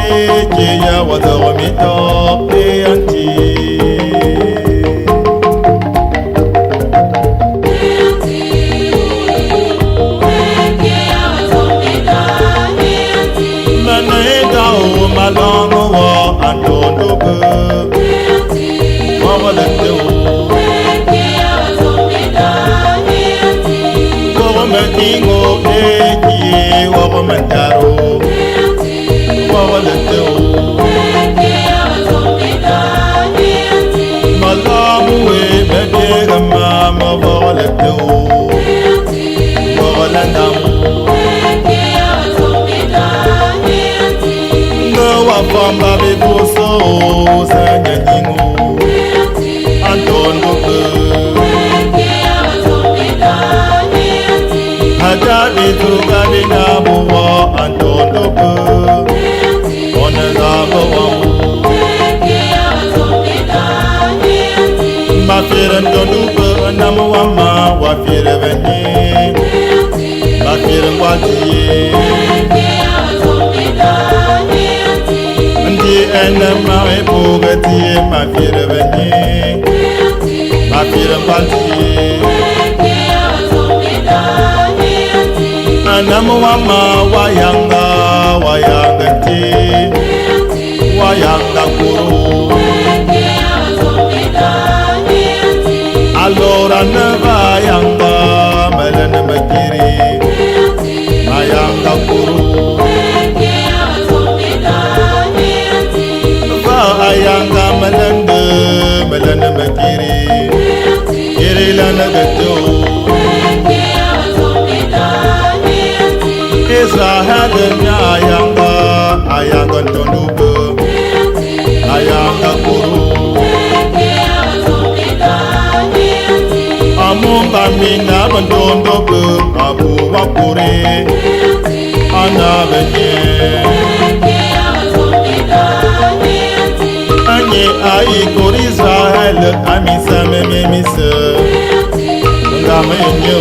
anti ya wadawamito anti nanaeda o malongo wa antondo be wabalete o wabametingo wabamentaro wabalete o malamu we bedega mama wabalete o wabalandamu no wafamba bebuso sanyanyingo antondo be Hadabi tugabi nabuwa antondo be onazaba wamu mafiran dondu be namu wama wafire venye mafiran watiye ndi enema ebugatiye mafire venye mafiran watiye Anamu wama wayanga ti wayanga kuru Alora neva yanga melene makiri ayanga kuru Va ayanga melene makiri Kiri lana gato Israhadenya ayanga tondubu ayanga kuru Amumba mina bantondobu abu wakure anabenye Anye ayi kuri Israel amisa memise ngamenye